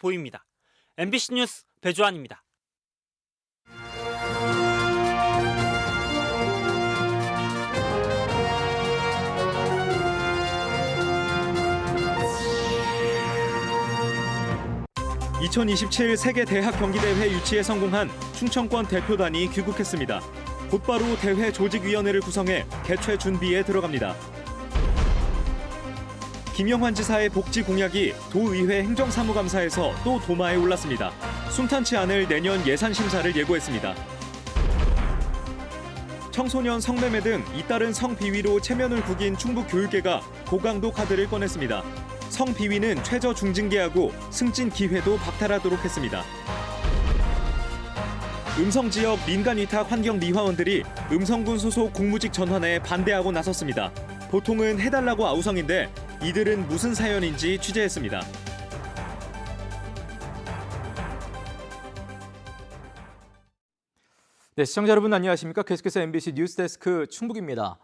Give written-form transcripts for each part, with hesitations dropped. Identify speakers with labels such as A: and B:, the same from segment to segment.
A: 보입니다. MBC 뉴스 배주환입니다.
B: (2027) 세계 대학 경기대회 유치에 성공한 충청권 대표단이 귀국했습니다. 곧바로 대회 조직위원회를 구성해 개최 준비에 들어갑니다. 김영환 지사의 복지 공약이 도의회 행정사무감사에서 또 도마에 올랐습니다. 순탄치 않을 내년 예산 심사를 예고했습니다. 청소년 성매매 등 잇따른 성비위로 체면을 구긴 충북 교육계가 고강도 카드를 꺼냈습니다. 성비위는 최저 중징계하고 승진 기회도 박탈하도록 했습니다. 음성지역 민간위탁 환경미화원들이 음성군 소속 공무직 전환에 반대하고 나섰습니다. 보통은 해달라고 아우성인데 이들은 무슨 사연인지 취재했습니다.
C: 네, 시청자 여러분 안녕하십니까? 계속해서 MBC 뉴스데스크 충북입니다.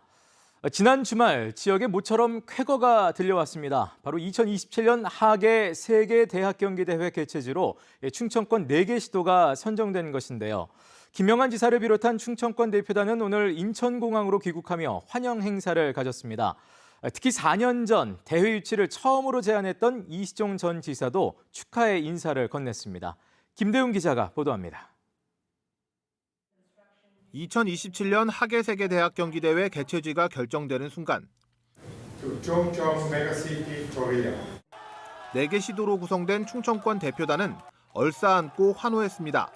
C: 지난 주말 지역에 모처럼 쾌거가 들려왔습니다. 바로 2027년 하계 세계 대학 경기대회 개최지로 충청권 4개 시도가 선정된 것인데요. 김영환 지사를 비롯한 충청권 대표단은 오늘 인천공항으로 귀국하며 환영 행사를 가졌습니다. 특히 4년 전 대회 유치를 처음으로 제안했던 이시종 전 지사도 축하의 인사를 건넸습니다. 김대웅 기자가 보도합니다.
D: 2027년 하계세계대학 경기대회 개최지가 결정되는 순간 4개 시도로 구성된 충청권 대표단은 얼싸안고 환호했습니다.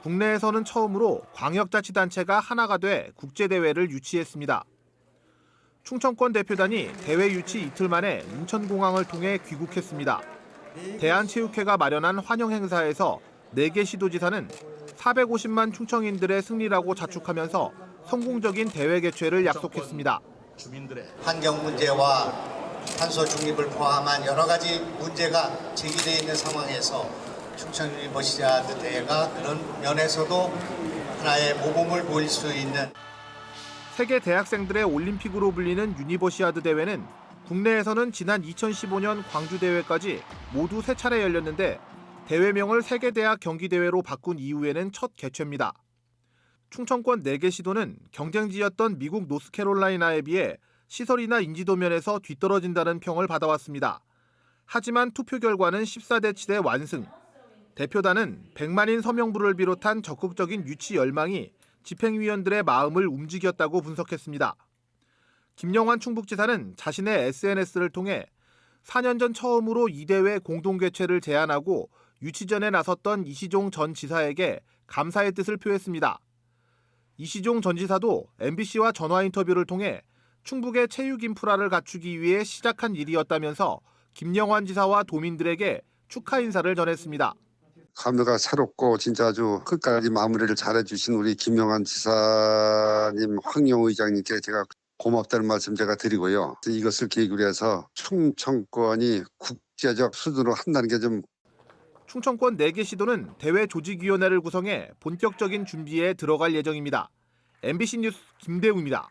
D: 국내에서는 처음으로 광역자치단체가 하나가 돼 국제대회를 유치했습니다. 충청권 대표단이 대회 유치 이틀 만에 인천공항을 통해 귀국했습니다. 대한체육회가 마련한 환영 행사에서 4개 시도지사는 450만 충청인들의 승리라고 자축하면서 성공적인 대회 개최를 약속했습니다.
E: 환경 문제와 탄소 중립을 포함한 여러 가지 문제가 제기되어 있는 상황에서 충청 유니버시아드 대회가 그런 면에서도 하나의 모범을 보일 수 있는
D: 세계 대학생들의 올림픽으로 불리는 유니버시아드 대회는 국내에서는 지난 2015년 광주 대회까지 모두 3차례 열렸는데 대회명을 세계대학 경기대회로 바꾼 이후에는 첫 개최입니다. 충청권 4개 시도는 경쟁지였던 미국 노스캐롤라이나에 비해 시설이나 인지도 면에서 뒤떨어진다는 평을 받아왔습니다. 하지만 투표 결과는 14대 7의 완승. 대표단은 100만인 서명부를 비롯한 적극적인 유치 열망이 집행위원들의 마음을 움직였다고 분석했습니다. 김영환 충북지사는 자신의 SNS를 통해 4년 전 처음으로 이 대회 공동 개최를 제안하고 유치전에 나섰던 이시종 전 지사에게 감사의 뜻을 표했습니다. 이시종 전 지사도 MBC와 전화 인터뷰를 통해 충북의 체육 인프라를 갖추기 위해 시작한 일이었다면서 김영환 지사와 도민들에게 축하 인사를 전했습니다.
F: 감회가 새롭고 진짜 아주 끝까지 마무리를 잘해주신 우리 김영환 지사님, 황영 의장님께 제가 고맙다는 말씀 제가 드리고요. 이것을 계기로 해서 충청권이 국제적 수준으로 한다는 게 좀
D: 충청권 4개 시도는 대회 조직위원회를 구성해 본격적인 준비에 들어갈 예정입니다. MBC 뉴스 김대웅입니다.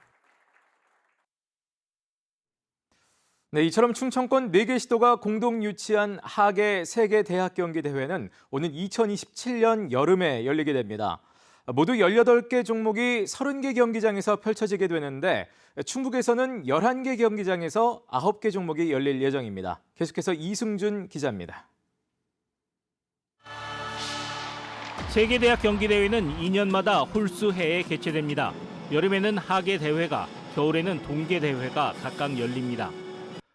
C: 네, 이처럼 충청권 4개 시도가 공동 유치한 하계 세계 대학 경기 대회는 오는 2027년 여름에 열리게 됩니다. 모두 18개 종목이 30개 경기장에서 펼쳐지게 되는데 충북에서는 11개 경기장에서 9개 종목이 열릴 예정입니다. 계속해서 이승준 기자입니다.
G: 세계대학 경기대회는 2년마다 홀수해에 개최됩니다. 여름에는 하계대회가, 겨울에는 동계대회가 각각 열립니다.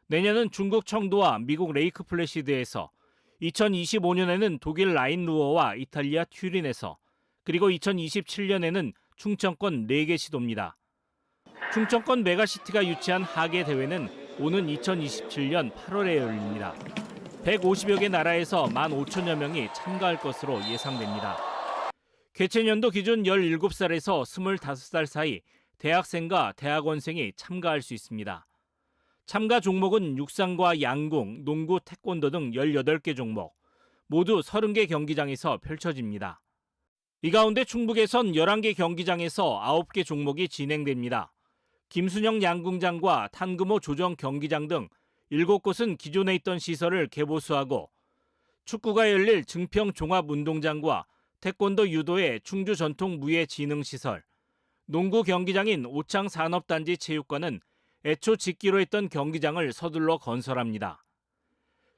G: 내년은 중국 청도와 미국 레이크 플래시드에서, 2025년에는 독일 라인루어와 이탈리아 튜린에서, 그리고 2027년에는 충청권 4개 시도입니다. 충청권 메가시티가 유치한 하계대회는 오는 2027년 8월에 열립니다. 150여 개 나라에서 15,000여 명이 참가할 것으로 예상됩니다. 개최년도 기준 17살에서 25살 사이 대학생과 대학원생이 참가할 수 있습니다. 참가 종목은 육상과 양궁, 농구, 태권도 등 18개 종목, 모두 30개 경기장에서 펼쳐집니다. 이 가운데 충북에선 11개 경기장에서 9개 종목이 진행됩니다. 김순영 양궁장과 탄금호 조정 경기장 등 7곳은 기존에 있던 시설을 개보수하고 축구가 열릴 증평 종합운동장과 태권도 유도의 충주 전통 무예지능시설, 농구 경기장인 오창 산업단지 체육관은 애초 짓기로 했던 경기장을 서둘러 건설합니다.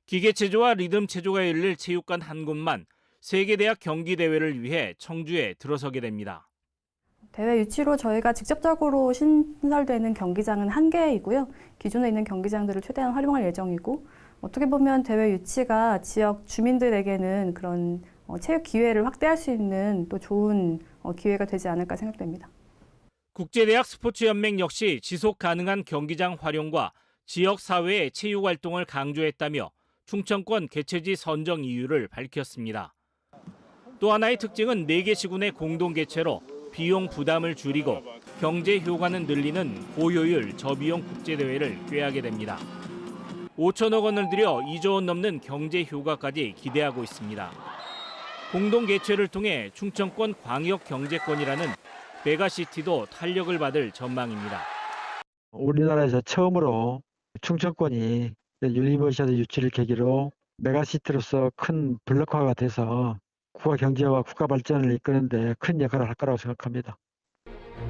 G: 기계체조와 리듬체조가 열릴 체육관 한 곳만 세계대학 경기대회를 위해 청주에 들어서게 됩니다.
H: 대회 유치로 저희가 직접적으로 신설되는 경기장은 한 개이고요. 기존에 있는 경기장들을 최대한 활용할 예정이고, 어떻게 보면 대회 유치가 지역 주민들에게는 그런 체육 기회를 확대할 수 있는 또 좋은 기회가 되지 않을까 생각됩니다.
G: 국제대학 스포츠연맹 역시 지속 가능한 경기장 활용과 지역 사회의 체육 활동을 강조했다며 충청권 개최지 선정 이유를 밝혔습니다. 또 하나의 특징은 4개 시군의 공동 개최로 비용 부담을 줄이고 경제 효과는 늘리는 고효율 저비용 국제대회를 꾀하게 됩니다. 5천억 원을 들여 2조 원 넘는 경제 효과까지 기대하고 있습니다. 공동 개최를 통해 충청권 광역 경제권이라는 메가시티도 탄력을 받을 전망입니다.
I: 우리나라에서 처음으로 충청권이 유니버시아드 유치를 계기로 메가시티로서 큰 블록화가 돼서 국가 경제와 국가 발전을 이끄는 데 큰 역할을 할 거라고 생각합니다.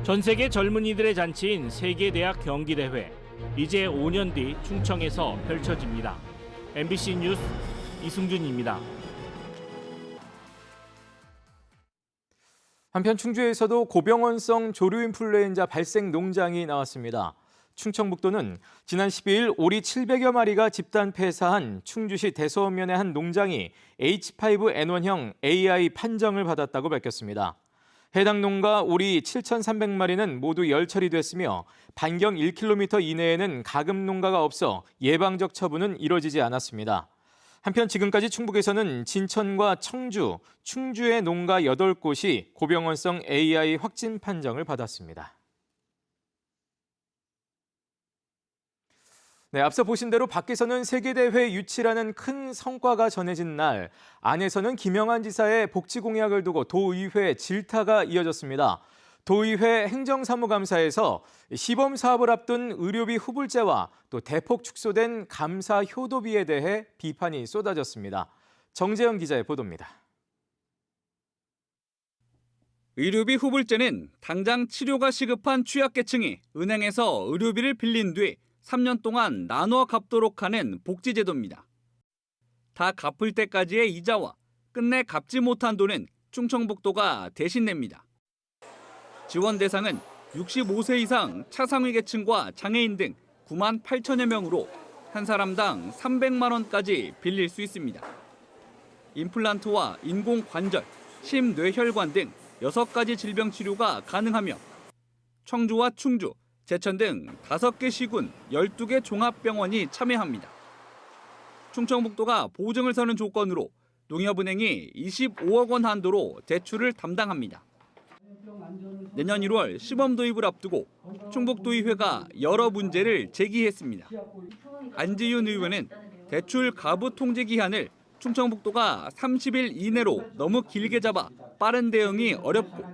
G: 전 세계 젊은이들의 잔치인 세계대학 경기대회. 이제 5년 뒤 충청에서 펼쳐집니다. MBC 뉴스 이승준입니다.
C: 한편 충주에서도 고병원성 조류인플루엔자 발생 농장이 나왔습니다. 충청북도는 지난 12일 오리 700여 마리가 집단 폐사한 충주시 대서면의 한 농장이 H5N1형 AI 판정을 받았다고 밝혔습니다. 해당 농가 오리 7,300마리는 모두 열처리 됐으며 반경 1km 이내에는 가금 농가가 없어 예방적 처분은 이뤄지지 않았습니다. 한편 지금까지 충북에서는 진천과 청주, 충주의 농가 8곳이 고병원성 AI 확진 판정을 받았습니다. 네, 앞서 보신 대로 밖에서는 세계대회 유치라는 큰 성과가 전해진 날, 안에서는 김영한 지사의 복지 공약을 두고 도의회 질타가 이어졌습니다. 도의회 행정사무감사에서 시범 사업을 앞둔 의료비 후불제와 또 대폭 축소된 감사 효도비에 대해 비판이 쏟아졌습니다. 정재영 기자의 보도입니다.
J: 의료비 후불제는 당장 치료가 시급한 취약계층이 은행에서 의료비를 빌린 뒤 3년 동안 나눠 갚도록 하는 복지제도입니다. 다 갚을 때까지의 이자와 끝내 갚지 못한 돈은 충청북도가 대신 냅니다. 지원 대상은 65세 이상 차상위 계층과 장애인 등 9만 8천여 명으로 한 사람당 300만 원까지 빌릴 수 있습니다. 임플란트와 인공관절, 심뇌혈관 등 6가지 질병 치료가 가능하며 청주와 충주, 제천 등 5개 시군 12개 종합병원이 참여합니다. 충청북도가 보증을 서는 조건으로 농협은행이 25억 원 한도로 대출을 담당합니다. 내년 1월 시범 도입을 앞두고 충북도의회가 여러 문제를 제기했습니다. 안지윤 의원은 대출 가부 통제 기한을 충청북도가 30일 이내로 너무 길게 잡아 빠른 대응이 어렵고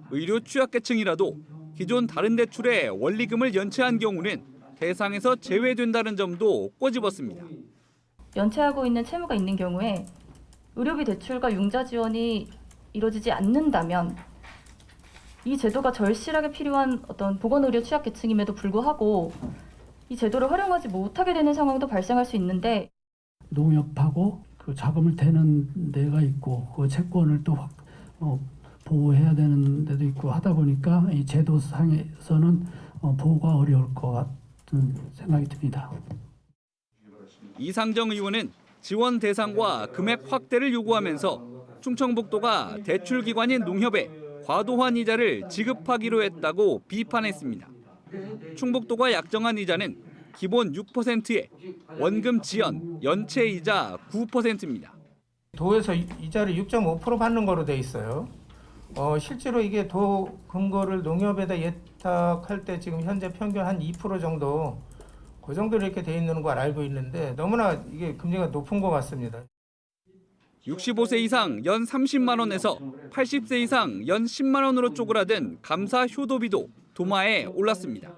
J: 의료 취약계층이라도 기존 다른 대출에 원리금을 연체한 경우는 대상에서 제외된다는 점도 꼬집었습니다.
K: 연체하고 있는 채무가 있는 경우에 의료비 대출과 융자 지원이 이루어지지 않는다면 이 제도가 절실하게 필요한 어떤 보건의료 취약계층임에도 불구하고 이 제도를 활용하지 못하게 되는 상황도 발생할 수 있는데
L: 농협하고 그 자금을 대는 데가 있고 그 채권을 또 보호해야 되는 데도 있고 하다 보니까 이 제도상에서는 보호가 어려울 것 같은 생각이 듭니다.
J: 이상정 의원은 지원 대상과 금액 확대를 요구하면서 충청북도가 대출기관인 농협에 과도한 이자를 지급하기로 했다고 비판했습니다. 충북도가 약정한 이자는 기본 6%에 원금 지연, 연체 이자 9%입니다.
M: 도에서 이자를 6.5% 받는 거로 돼 있어요. 실제로 이게 도 금고를 농협에다 예탁할 때 지금 현재 평균 한 2% 정도 그 정도로 이렇게 돼 있는 걸 알고 있는데 너무나 이게 금리가 높은 것 같습니다.
J: 65세 이상 연 30만 원에서 80세 이상 연 10만 원으로 쪼그라든 감사 효도비도 도마에 올랐습니다.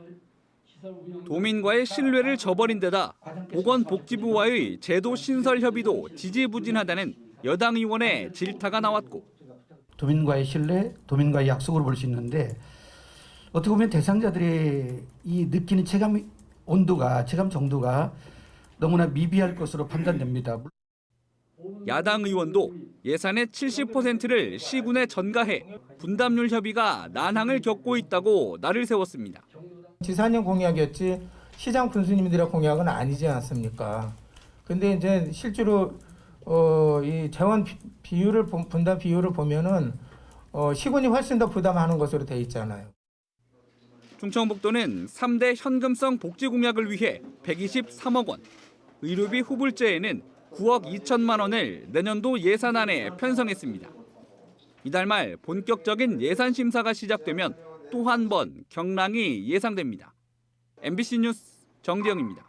J: 도민과의 신뢰를 저버린 데다 보건복지부와의 제도 신설 협의도 지지부진하다는 여당 의원의 질타가 나왔고,
L: 도민과의 신뢰, 도민과의 약속으로 볼 수 있는데 어떻게 보면 대상자들의 이 느끼는 체감 온도가, 체감 정도가 너무나 미비할 것으로 판단됩니다.
J: 야당 의원도 예산의 70%를 시군에 전가해 분담률 협의가 난항을 겪고 있다고 날을 세웠습니다.
M: 지사님 공약이었지 시장 군수님들의 공약은 아니지 않습니까? 근데 이제 실제로 이 재원 비율을 분담 비율을 보면은 시군이 훨씬 더 부담하는 것으로 돼 있잖아요.
J: 충청북도는 3대 현금성 복지 공약을 위해 123억 원, 의료비 후불제에는 9억 2천만 원을 내년도 예산안에 편성했습니다. 이달 말 본격적인 예산 심사가 시작되면 또 한 번 경랑이 예상됩니다. MBC 뉴스 정재영입니다.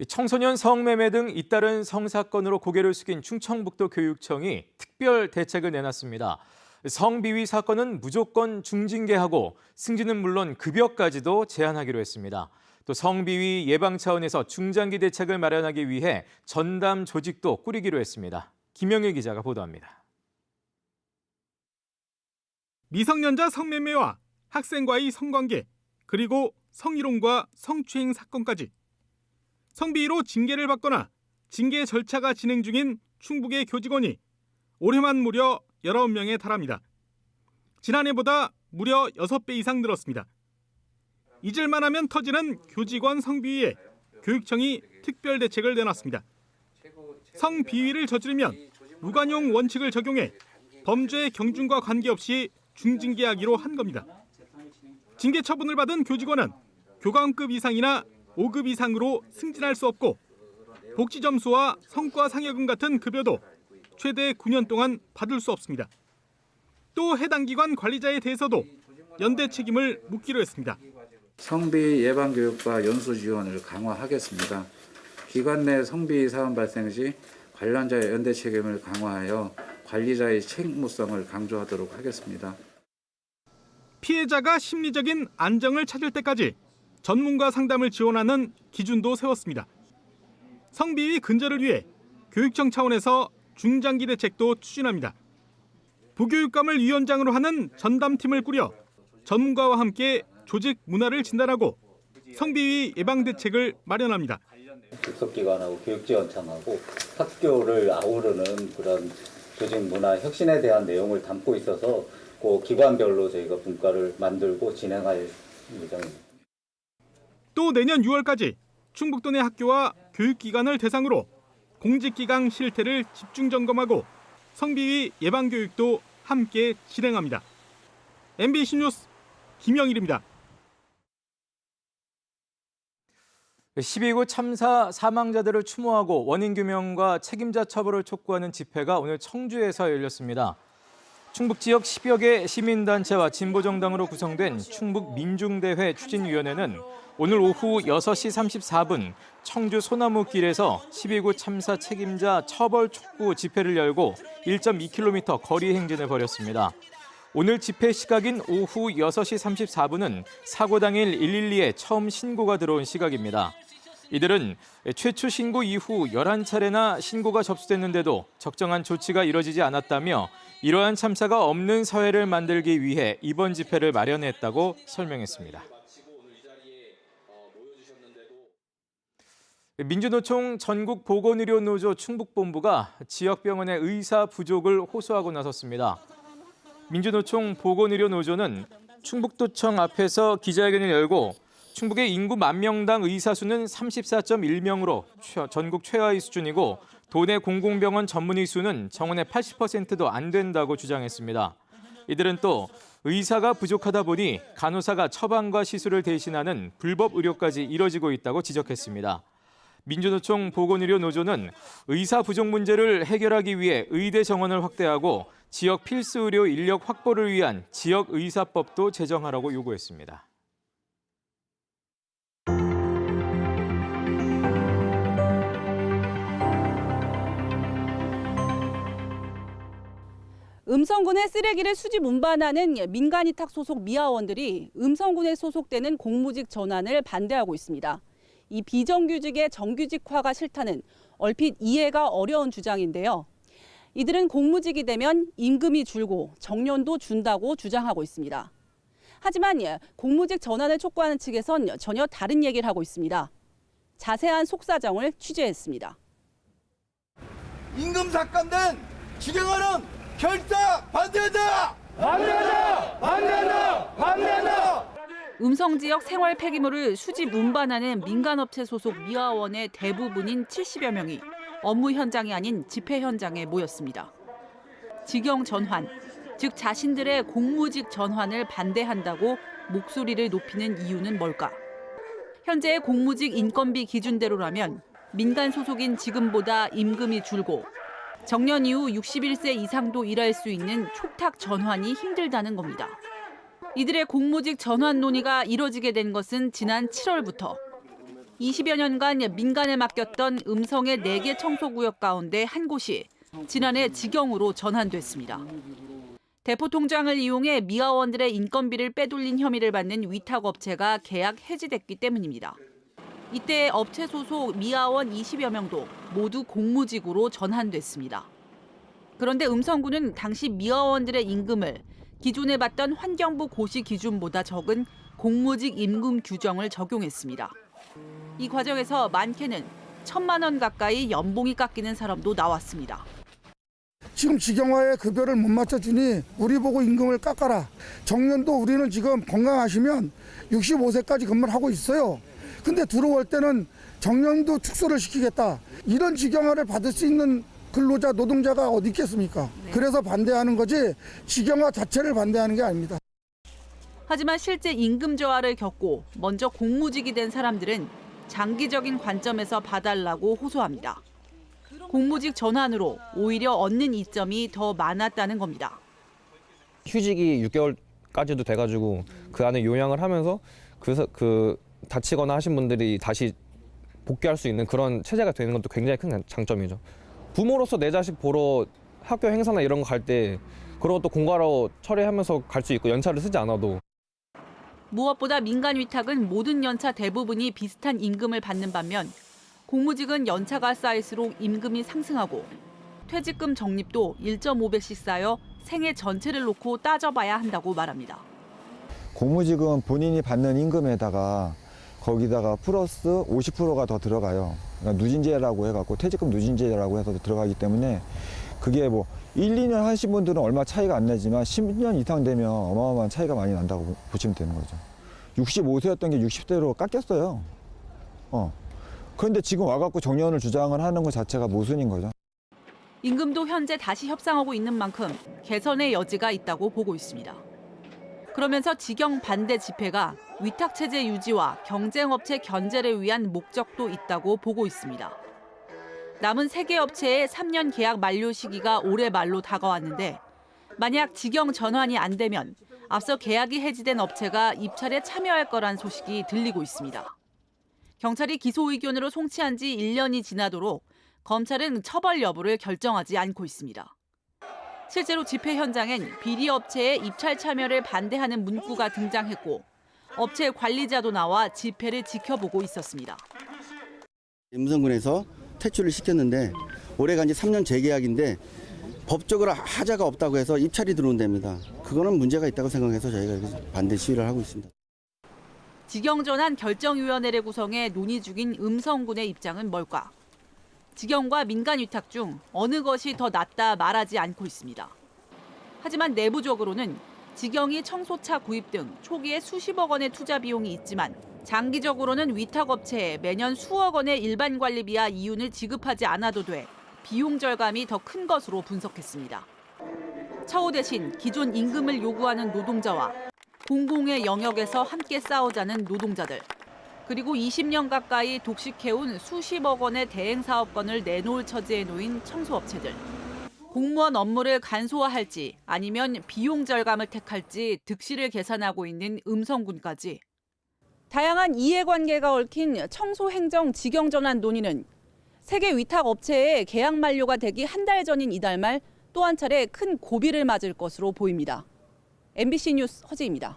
C: 청소년 성매매 등 잇따른 성사건으로 고개를 숙인 충청북도 교육청이 특별 대책을 내놨습니다. 성비위 사건은 무조건 중징계하고 승진은 물론 급여까지도 제한하기로 했습니다. 또 성비위 예방 차원에서 중장기 대책을 마련하기 위해 전담 조직도 꾸리기로 했습니다. 김영일 기자가 보도합니다.
N: 미성년자 성매매와 학생과의 성관계, 그리고 성희롱과 성추행 사건까지 성비위로 징계를 받거나 징계 절차가 진행 중인 충북의 교직원이 올해만 무려 19명에 달합니다. 지난해보다 무려 6배 이상 늘었습니다. 잊을만 하면 터지는 교직원 성비위에 교육청이 특별 대책을 내놨습니다. 성비위를 저지르면 무관용 원칙을 적용해 범죄 경중과 관계없이 중징계하기로 한 겁니다. 징계 처분을 받은 교직원은 교관급 이상이나 5급 이상으로 승진할 수 없고 복지 점수와 성과 상여금 같은 급여도 최대 9년 동안 받을 수 없습니다. 또 해당 기관 관리자에 대해서도 연대 책임을 묻기로 했습니다.
O: 성비위 예방 교육과 연수 지원을 강화하겠습니다. 기관 내 성비위 사안 발생 시 관련자의 연대 책임을 강화하여 관리자의 책무성을 강조하도록 하겠습니다.
N: 피해자가 심리적인 안정을 찾을 때까지 전문가 상담을 지원하는 기준도 세웠습니다. 성비위 근절을 위해 교육청 차원에서 중장기 대책도 추진합니다. 부교육감을 위원장으로 하는 전담팀을 꾸려 전문가와 함께 조직 문화를 진단하고 성비위 예방 대책을 마련합니다.
P: 급속기관하고 교육지원청하고 학교를 아우르는 그런 조직 문화 혁신에 대한 내용을 담고 있어서 그 기관별로 저희가 분과를 만들고 진행할 예정입니다.
N: 또 내년 6월까지 충북도 내 학교와 교육기관을 대상으로 공직기강 실태를 집중 점검하고 성비위 예방 교육도 함께 진행합니다. MBC 뉴스 김영일입니다.
C: 12구 참사 사망자들을 추모하고 원인 규명과 책임자 처벌을 촉구하는 집회가 오늘 청주에서 열렸습니다. 충북 지역 10여 개 시민단체와 진보정당으로 구성된 충북민중대회 추진위원회는 오늘 오후 6시 34분 청주 소나무길에서 12구 참사 책임자 처벌 촉구 집회를 열고 1.2km 거리 행진을 벌였습니다. 오늘 집회 시각인 오후 6시 34분은 사고 당일 112에 처음 신고가 들어온 시각입니다. 이들은 최초 신고 이후 11차례나 신고가 접수됐는데도 적정한 조치가 이뤄지지 않았다며 이러한 참사가 없는 사회를 만들기 위해 이번 집회를 마련했다고 설명했습니다. 민주노총 전국보건의료노조 충북본부가 지역병원의 의사 부족을 호소하고 나섰습니다. 민주노총 보건의료노조는 충북도청 앞에서 기자회견을 열고 충북의 인구 10,000명당 의사 수는 34.1명으로 전국 최하위 수준이고 도내 공공병원 전문의 수는 정원의 80%도 안 된다고 주장했습니다. 이들은 또 의사가 부족하다 보니 간호사가 처방과 시술을 대신하는 불법 의료까지 이뤄지고 있다고 지적했습니다. 민주노총 보건의료노조는 의사 부족 문제를 해결하기 위해 의대 정원을 확대하고 지역 필수 의료 인력 확보를 위한 지역의사법도 제정하라고 요구했습니다.
Q: 음성군의 쓰레기를 수집 운반하는 민간위탁 소속 미화원들이 음성군에 소속되는 공무직 전환을 반대하고 있습니다. 이 비정규직의 정규직화가 싫다는 얼핏 이해가 어려운 주장인데요. 이들은 공무직이 되면 임금이 줄고 정년도 준다고 주장하고 있습니다. 하지만 공무직 전환을 촉구하는 측에선 전혀 다른 얘기를 하고 있습니다. 자세한 속사정을 취재했습니다.
R: 임금 삭감된 직영화는 결사 반대한다! 반대한다! 반대한다! 반대한다!
Q: 음성지역 생활 폐기물을 수집 운반하는 민간업체 소속 미화원의 대부분인 70여 명이 업무 현장이 아닌 집회 현장에 모였습니다. 직영 전환, 즉 자신들의 공무직 전환을 반대한다고 목소리를 높이는 이유는 뭘까? 현재의 공무직 인건비 기준대로라면 민간 소속인 지금보다 임금이 줄고 정년 이후 61세 이상도 일할 수 있는 촉탁 전환이 힘들다는 겁니다. 이들의 공무직 전환 논의가 이뤄지게 된 것은 지난 7월부터 20여 년간 민간에 맡겼던 음성의 4개 청소구역 가운데 한 곳이 지난해 직영으로 전환됐습니다. 대포 통장을 이용해 미화원들의 인건비를 빼돌린 혐의를 받는 위탁업체가 계약 해지됐기 때문입니다. 이때 업체 소속 미화원 20여 명도 모두 공무직으로 전환됐습니다. 그런데 음성군은 당시 미화원들의 임금을 기존에 받던 환경부 고시 기준보다 적은 공무직 임금 규정을 적용했습니다. 이 과정에서 많게는 1,000만 원 가까이 연봉이 깎이는 사람도 나왔습니다.
S: 지금 직영화에 급여를 못 맞춰주니 우리 보고 임금을 깎아라. 정년도 우리는 지금 건강하시면 65세까지 근무를 하고 있어요. 근데 들어올 때는 정년도 축소를 시키겠다. 이런 직영화를 받을 수 있는 근로자, 노동자가 어디 있겠습니까? 그래서 반대하는 거지 직영화 자체를 반대하는 게 아닙니다.
Q: 하지만 실제 임금 저하를 겪고 먼저 공무직이 된 사람들은 장기적인 관점에서 봐달라고 호소합니다. 공무직 전환으로 오히려 얻는 이점이 더 많았다는 겁니다.
T: 휴직이 6개월까지도 돼가지고 그 안에 요양을 하면서 그 다치거나 하신 분들이 다시 복귀할 수 있는 그런 체제가 되는 것도 굉장히 큰 장점이죠. 부모로서 내 자식 보러 학교 행사나 이런 거 갈 때 그리고 또 공과로 처리하면서 갈 수 있고 연차를 쓰지 않아도.
Q: 무엇보다 민간 위탁은 모든 연차 대부분이 비슷한 임금을 받는 반면 공무직은 연차가 쌓일수록 임금이 상승하고 퇴직금 적립도 1.5배씩 쌓여 생애 전체를 놓고 따져봐야 한다고 말합니다.
U: 공무직은 본인이 받는 임금에다가 거기다가 플러스 50%가 더 들어가요. 그러니까 누진제라고 해갖고 퇴직금 누진제라고 해서 들어가기 때문에 그게 뭐 1, 2년 하신 분들은 얼마 차이가 안 나지만 10년 이상 되면 어마어마한 차이가 많이 난다고 보시면 되는 거죠. 65세였던 게 60세로 깎였어요. 그런데 지금 와갖고 정년을 주장을 하는 것 자체가 모순인 거죠.
Q: 임금도 현재 다시 협상하고 있는 만큼 개선의 여지가 있다고 보고 있습니다. 그러면서 직영 반대 집회가 위탁체제 유지와 경쟁업체 견제를 위한 목적도 있다고 보고 있습니다. 남은 3개 업체의 3년 계약 만료 시기가 올해 말로 다가왔는데 만약 직영 전환이 안 되면 앞서 계약이 해지된 업체가 입찰에 참여할 거란 소식이 들리고 있습니다. 경찰이 기소 의견으로 송치한 지 1년이 지나도록 검찰은 처벌 여부를 결정하지 않고 있습니다. 실제로 집회 현장엔 비리 업체의 입찰 참여를 반대하는 문구가 등장했고 업체 관리자도 나와 집회를 지켜보고 있었습니다.
V: 음성군에서 퇴출을 시켰는데 올해가 이제 3년 재계약인데 법적으로 하자가 없다고 해서 입찰이 들어온답니다. 그거는 문제가 있다고 생각해서 저희가 반대 시위를 하고 있습니다.
Q: 직영전환 결정위원회를 구성해 논의 중인 음성군의 입장은 뭘까? 직영과 민간 위탁 중 어느 것이 더 낫다 말하지 않고 있습니다. 하지만 내부적으로는 직영이 청소차 구입 등 초기에 수십억 원의 투자 비용이 있지만 장기적으로는 위탁업체에 매년 수억 원의 일반 관리비와 이윤을 지급하지 않아도 돼 비용 절감이 더 큰 것으로 분석했습니다. 처우 대신 기존 임금을 요구하는 노동자와 공공의 영역에서 함께 싸우자는 노동자들, 그리고 20년 가까이 독식해온 수십억 원의 대행 사업권을 내놓을 처지에 놓인 청소업체들. 공무원 업무를 간소화할지 아니면 비용 절감을 택할지 득실을 계산하고 있는 음성군까지. 다양한 이해관계가 얽힌 청소행정 직영전환 논의는 세계 위탁업체의 계약 만료가 되기 한 달 전인 이달 말 또 한 차례 큰 고비를 맞을 것으로 보입니다. MBC 뉴스 허지입니다.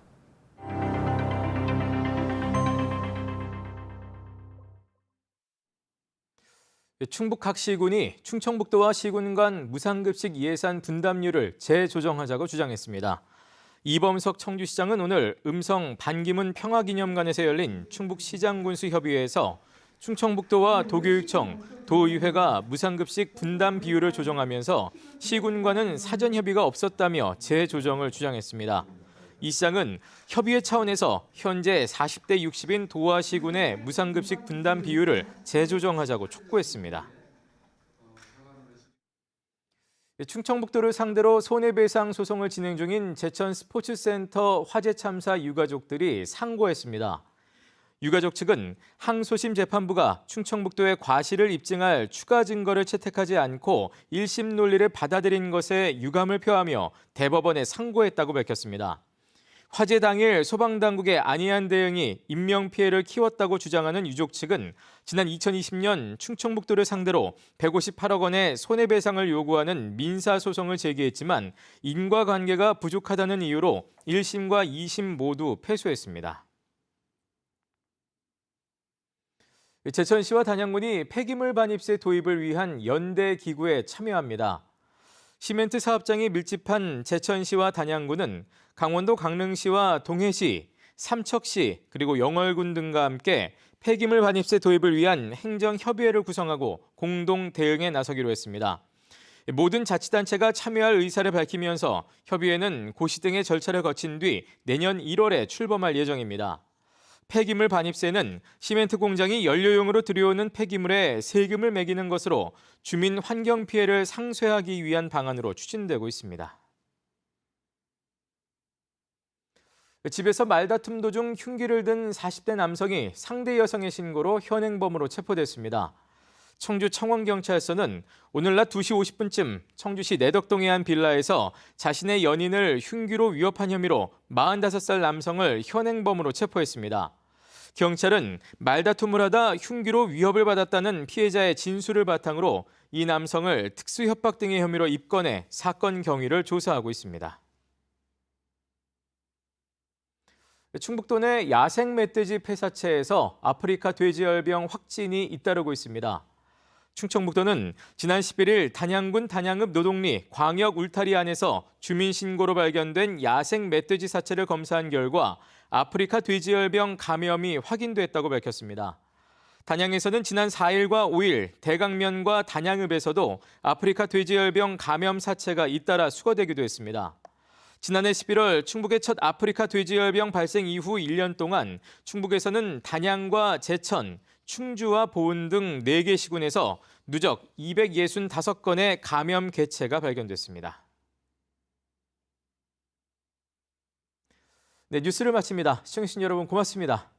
C: 충북학시군이 충청북도와 시군 간 무상급식 예산 분담률을 재조정하자고 주장했습니다. 이범석 청주시장은 오늘 음성 반기문 평화기념관에서 열린 충북시장군수협의회에서 충청북도와 도교육청, 도의회가 무상급식 분담 비율을 조정하면서 시군과는 사전 협의가 없었다며 재조정을 주장했습니다. 이 시장은 협의회 차원에서 현재 40대 60인 도와 시군의 무상급식 분담 비율을 재조정하자고 촉구했습니다. 충청북도를 상대로 손해배상 소송을 진행 중인 제천 스포츠센터 화재 참사 유가족들이 상고했습니다. 유가족 측은 항소심 재판부가 충청북도의 과실을 입증할 추가 증거를 채택하지 않고 1심 논리를 받아들인 것에 유감을 표하며 대법원에 상고했다고 밝혔습니다. 화재 당일 소방당국의 안이한 대응이 인명피해를 키웠다고 주장하는 유족 측은 지난 2020년 충청북도를 상대로 158억 원의 손해배상을 요구하는 민사소송을 제기했지만 인과관계가 부족하다는 이유로 1심과 2심 모두 패소했습니다. 제천시와 단양군이 폐기물 반입세 도입을 위한 연대 기구에 참여합니다. 시멘트 사업장이 밀집한 제천시와 단양군은 강원도 강릉시와 동해시, 삼척시 그리고 영월군 등과 함께 폐기물 반입세 도입을 위한 행정협의회를 구성하고 공동 대응에 나서기로 했습니다. 모든 자치단체가 참여할 의사를 밝히면서 협의회는 고시 등의 절차를 거친 뒤 내년 1월에 출범할 예정입니다. 폐기물 반입세는 시멘트 공장이 연료용으로 들여오는 폐기물에 세금을 매기는 것으로 주민 환경 피해를 상쇄하기 위한 방안으로 추진되고 있습니다. 집에서 말다툼 도중 흉기를 든 40대 남성이 상대 여성의 신고로 현행범으로 체포됐습니다. 청주 청원경찰서는 오늘 낮 2시 50분쯤 청주시 내덕동의 한 빌라에서 자신의 연인을 흉기로 위협한 혐의로 45살 남성을 현행범으로 체포했습니다. 경찰은 말다툼을 하다 흉기로 위협을 받았다는 피해자의 진술을 바탕으로 이 남성을 특수협박 등의 혐의로 입건해 사건 경위를 조사하고 있습니다. 충북도 내 야생 멧돼지 폐사체에서 아프리카 돼지열병 확진이 잇따르고 있습니다. 충청북도는 지난 11일 단양군 단양읍 노동리 광역 울타리 안에서 주민 신고로 발견된 야생 멧돼지 사체를 검사한 결과 아프리카 돼지열병 감염이 확인됐다고 밝혔습니다. 단양에서는 지난 4일과 5일 대강면과 단양읍에서도 아프리카 돼지열병 감염 사체가 잇따라 수거되기도 했습니다. 지난해 11월 충북의 첫 아프리카 돼지열병 발생 이후 1년 동안 충북에서는 단양과 제천, 충주와 보은 등 4개 시군에서 누적 265건의 감염 개체가 발견됐습니다. 네, 뉴스를 마칩니다. 시청해주신 여러분 고맙습니다.